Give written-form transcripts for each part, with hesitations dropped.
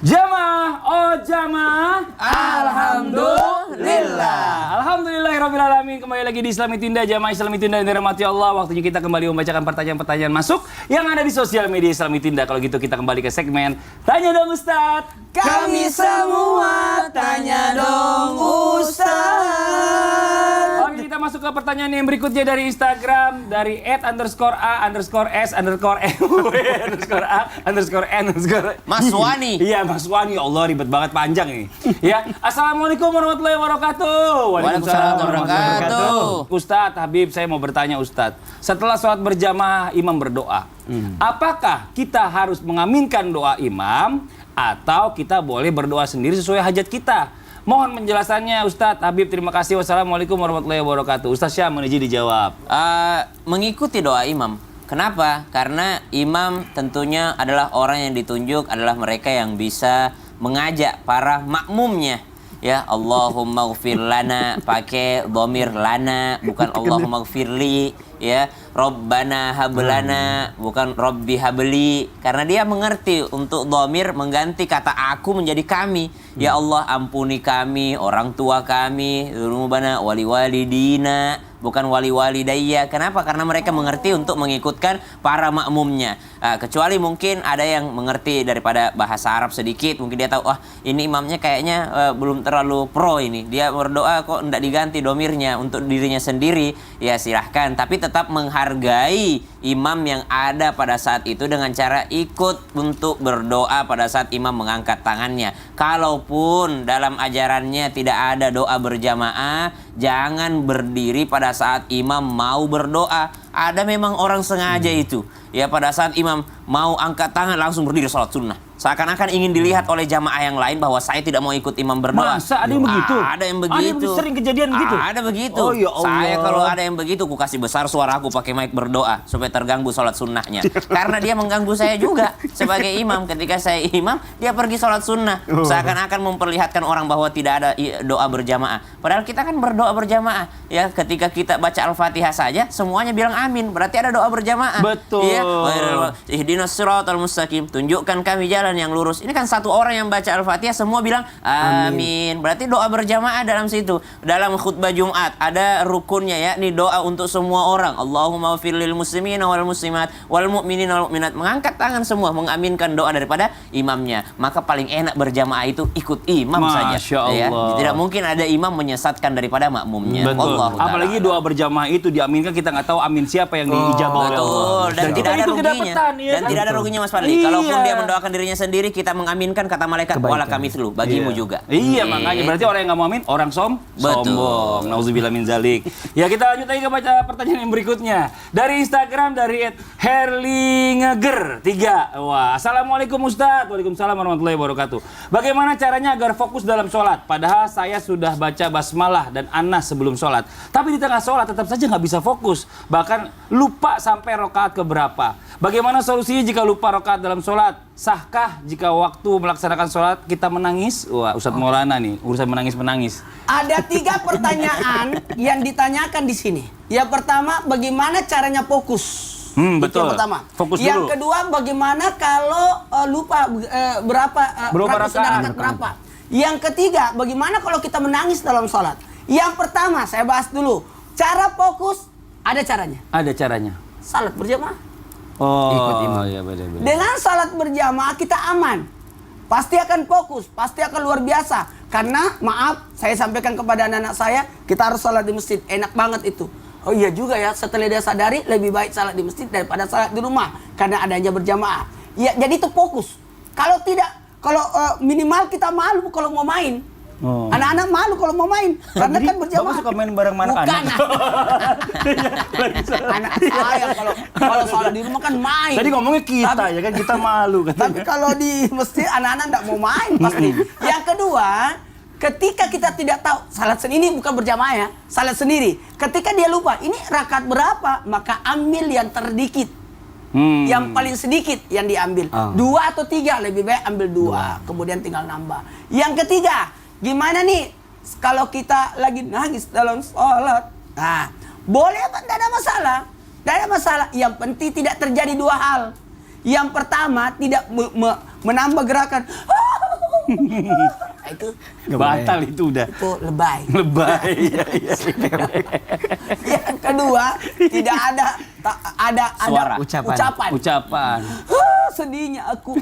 Jamaah, oh jamaah. Alhamdulillah. Alhamdulillahirrabbilalamin. Kembali lagi di Islami Tinda, jamaah Islami Tinda yang dirahmati Allah. Waktunya kita kembali membacakan pertanyaan-pertanyaan masuk yang ada di sosial media Islami Tinda. Kalau gitu kita kembali ke segmen Tanya Dong Ustadz. Kami semua tanya dong Ustaz. Oke, kita masuk ke pertanyaan yang berikutnya dari Instagram, dari @_a_s_m_w_a_n_. Mas Wani. Iya, Mas Wani. Allah, ribet banget, panjang ini. Ya, Assalamualaikum warahmatullahi wabarakatuh. Waalaikumsalam warahmatullahi wabarakatuh. Ustadz Habib, saya mau bertanya Ustadz. Setelah sholat berjamaah, imam berdoa. Apakah kita harus mengaminkan doa imam atau kita boleh berdoa sendiri sesuai hajat kita? Mohon penjelasannya Ustadz Habib. Terima kasih. Wassalamualaikum warahmatullahi wabarakatuh. Ustadz Syam Meniji dijawab. Mengikuti doa imam. Kenapa? Karena imam tentunya adalah orang yang ditunjuk, adalah mereka yang bisa mengajak para makmumnya. Ya, Allahumma gfir lana, pakai dhamir lana, bukan Allahumma gfirli. Ya, Rabbana hablana, bukan Rabbi habli. Karena dia mengerti untuk dhamir mengganti kata aku menjadi kami. Ya Allah, ampuni kami, orang tua kami, dzunubana wali walidina, bukan wali walidayya. Kenapa? Karena mereka mengerti untuk mengikutkan para makmumnya. Kecuali mungkin ada yang mengerti daripada bahasa Arab sedikit, mungkin dia tahu, wah ini imamnya kayaknya belum terlalu pro ini. Dia berdoa kok tidak diganti domirnya untuk dirinya sendiri. Ya silahkan, tapi tetap menghargai imam yang ada pada saat itu dengan cara ikut untuk berdoa pada saat imam mengangkat tangannya. Kalaupun dalam ajarannya tidak ada doa berjamaah, jangan berdiri pada saat imam mau berdoa. Ada memang orang sengaja itu. Ya, pada saat imam mau angkat tangan langsung berdiri sholat sunnah. Seakan-akan ingin dilihat oleh jamaah yang lain bahwa saya tidak mau ikut imam berdoa. Masa ada yang begitu? Ada yang begitu. Ada sering kejadian begitu? Ada begitu. Oh, ya Allah. Saya kalau ada yang begitu, ku kasih besar suara aku pakai mic berdoa supaya terganggu sholat sunnahnya. Karena dia mengganggu saya juga sebagai imam. Ketika saya imam, dia pergi sholat sunnah. Seakan-akan memperlihatkan orang bahwa tidak ada doa berjamaah. Padahal kita kan berdoa berjamaah. Ya, ketika kita baca Al-Fatihah saja, semuanya bilang amin. Berarti ada doa berjamaah. Betul. Ya, ihdinas siratal mustaqim, tunjukkan kami jalan yang lurus. Ini kan satu orang yang baca Al-Fatihah semua bilang amin. Berarti doa berjamaah dalam situ. Dalam khutbah Jumat ada rukunnya ya, ini doa untuk semua orang. Allahumma ighfir lil muslimina wal muslimat wal mu'minina wal mu'minat. Mengangkat tangan semua mengaminkan doa daripada imamnya. Maka paling enak berjamaah itu ikut imam saja. Ya, tidak mungkin ada imam menyesatkan daripada makmumnya. Betul. Apalagi doa berjamaah itu diaminkan, kita nggak tahu amin siapa yang diijabah oleh Allah. Betul. Dan tidak ada ruginya. Ya, dan tidak ada ruginya Mas Fadli. Kalaupun dia mendoakan dirinya sendiri, kita mengaminkan kata malaikat wala kamitslu, bagimu juga. Iya, makanya berarti orang yang nggak mau amin orang sombong. Nauzubillah min zalik. Ya, kita lanjut lagi ke baca pertanyaan yang berikutnya. Dari Instagram dari @herlingeger3. Wah, Assalamualaikum Ustadz. Waalaikumsalam warahmatullahi wabarakatuh. Bagaimana caranya agar fokus dalam sholat? Padahal saya sudah baca basmalah dan anas sebelum sholat. Tapi di tengah sholat tetap saja nggak bisa fokus. Bahkan lupa sampai rakaat keberapa. Bagaimana solusinya jika lupa rakaat dalam sholat? Sahkah jika waktu melaksanakan sholat kita menangis? Wah, Ustadz Maulana nih, urusan menangis-menangis. Ada 3 pertanyaan yang ditanyakan di sini. Yang pertama, bagaimana caranya fokus? Betul. Yang pertama. Fokus dulu. Yang kedua, bagaimana kalau lupa berapa rakaat berapa? Yang ketiga, bagaimana kalau kita menangis dalam sholat? Yang pertama, saya bahas dulu. Cara fokus, ada caranya. Ada caranya. Salat berjamaah. Ikut imam. Ya, benar-benar. Dengan salat berjamaah kita aman. Pasti akan fokus, pasti akan luar biasa. Karena maaf, saya sampaikan kepada anak-anak saya, kita harus salat di masjid. Enak banget itu. Oh iya juga ya, setelah dia sadari lebih baik salat di masjid daripada salat di rumah karena adanya berjamaah. Ya, jadi itu fokus. Kalau tidak, kalau minimal kita malu kalau mau main. Anak-anak malu kalau mau main karena kan berjamaah. Bapak suka main bareng anak-anak. Anak saya kalau salat di rumah kan main. Tadi ngomongnya kita ya kan, kita malu katanya. Tapi kalau di masjid anak-anak enggak mau main pasti. Yang kedua, ketika kita tidak tahu salat ini bukan berjamaah ya, salat sendiri. Ketika dia lupa, ini rakaat berapa, maka ambil yang terdikit. Yang paling sedikit yang diambil. 2 atau 3, lebih baik ambil 2. Kemudian tinggal nambah. Yang ketiga, gimana nih kalau kita lagi nangis dalam sholat? Nah, boleh apa? Tidak ada masalah. Tidak ada masalah. Yang penting tidak terjadi 2 hal. Yang pertama, tidak menambah gerakan. Nah, itu Batal itu udah. itu lebay. Lebay. Iya, iya. Yang kedua, tidak ada Suara. ucapan. Ucapan. Sedihnya aku.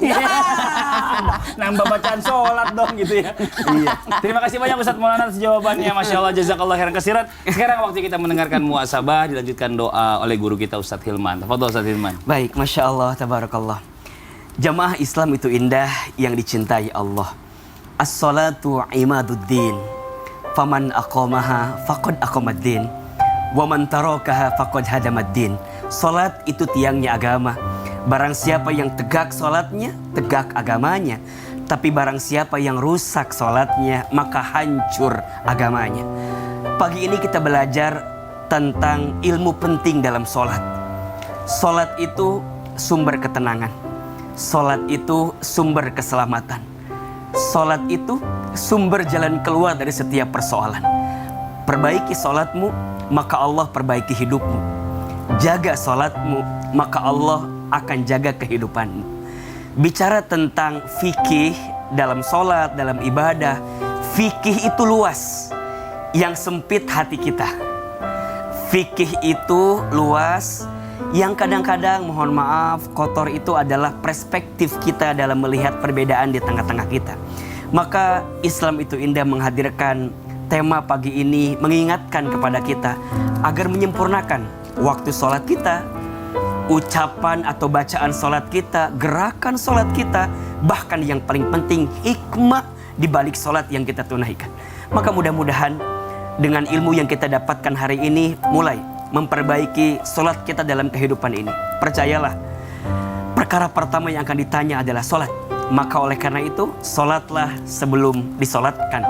Nambah bacaan sholat dong gitu ya. Iya. Terima kasih banyak Ustadz Maulana atas jawabannya. Masya Allah, jazakallah khairan kasiran. Sekarang waktu kita mendengarkan muasabah, dilanjutkan doa oleh guru kita Ustadz Hilman. Tafadhol Ustadz Hilman. Baik, Masya Allah, Tabarakallah. Jamaah Islam itu indah yang dicintai Allah. As-salatu imaduddin. Faman aqamaha faqad aqamaddin. Wa man tarakaha faqad hadamaddin. Salat itu tiangnya agama. Barang siapa yang tegak salatnya, tegak agamanya. Tapi barang siapa yang rusak salatnya, maka hancur agamanya. Pagi ini kita belajar tentang ilmu penting dalam salat. Salat itu sumber ketenangan. Salat itu sumber keselamatan. Salat itu sumber jalan keluar dari setiap persoalan. Perbaiki salatmu, maka Allah perbaiki hidupmu. Jaga salatmu, maka Allah akan jaga kehidupanmu. Bicara tentang fikih dalam salat, dalam ibadah, fikih itu luas. Yang sempit hati kita. Fikih itu luas. Yang kadang-kadang mohon maaf kotor itu adalah perspektif kita dalam melihat perbedaan di tengah-tengah kita. Maka Islam itu indah menghadirkan tema pagi ini mengingatkan kepada kita agar menyempurnakan waktu sholat kita, ucapan atau bacaan sholat kita, gerakan sholat kita, bahkan yang paling penting hikmah di balik sholat yang kita tunaikan. Maka mudah-mudahan dengan ilmu yang kita dapatkan hari ini mulai memperbaiki sholat kita dalam kehidupan ini. Percayalah, perkara pertama yang akan ditanya adalah sholat. Maka oleh karena itu, sholatlah sebelum disolatkan.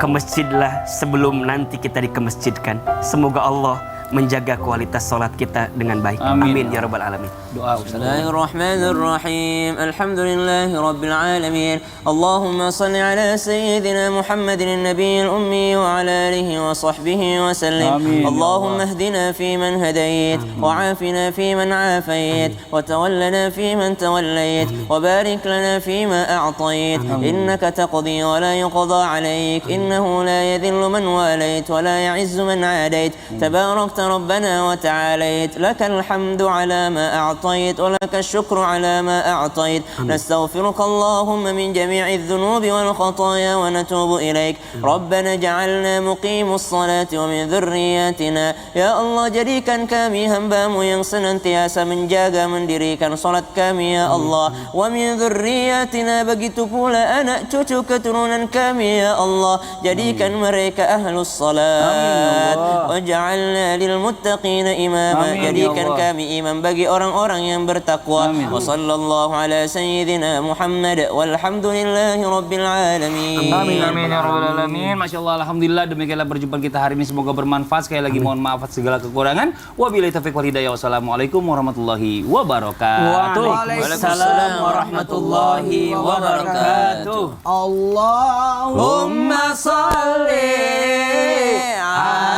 Ke masjidlah sebelum nanti kita dikemasjidkan. Semoga Allah menjaga kualitas sholat kita dengan baik. Amin ya rabbal alamin. Doa Ustaz. Bismillahirrahmanirrahim. Alhamdulillahi rabbil alamin. Allahumma salli ala sayyidina Muhammadin nabiyil ummi wa ala alihi wa sahbihi wa sallim. Allahumma ihdina fi man hadayt wa afina fi man afayt wa tawallana fi man tawallayt wa barik lana fi ma a'tayt. Innaka taqdi wa la yuqda alayk. Innahu la yadhillu man walayt wa la ya'izzu man adayt. Tabarakta ربنا وتعاليت لك الحمد على ما أعطيت ولك الشكر على ما أعطيت نستغفرك اللهم من جميع الذنوب والخطايا ونتوب إليك ربنا جعلنا مقيم الصلاة ومن ذرياتنا يا الله jadikan kami hambamu yang senantiasa menjaga mendirikan salat kami ya Allah wa min dhurriyyatina begitu pula anak cucu keturunan kami ya Allah jadikan mereka ahlus salat waj'alna lilmuttaqina imama jadikan kami imam bagi orang-orang yang bertakwa wa sallallahu ala sayyidina Muhammad walhamdulillahi rabbil alamin. Amin amin ya rabbal alamin. Masya Allah, alhamdulillah, demikianlah perjumpaan kita hari ini, semoga bermanfaat. Sekali lagi mohon maaf atas segala kekurangan. Wabillahi taufiq wal hidayah. Wassalamualaikum warahmatullahi wabarakatuh. Waalaikumsalam warahmatullahi wabarakatuh. Allahumma Allahumma salli ala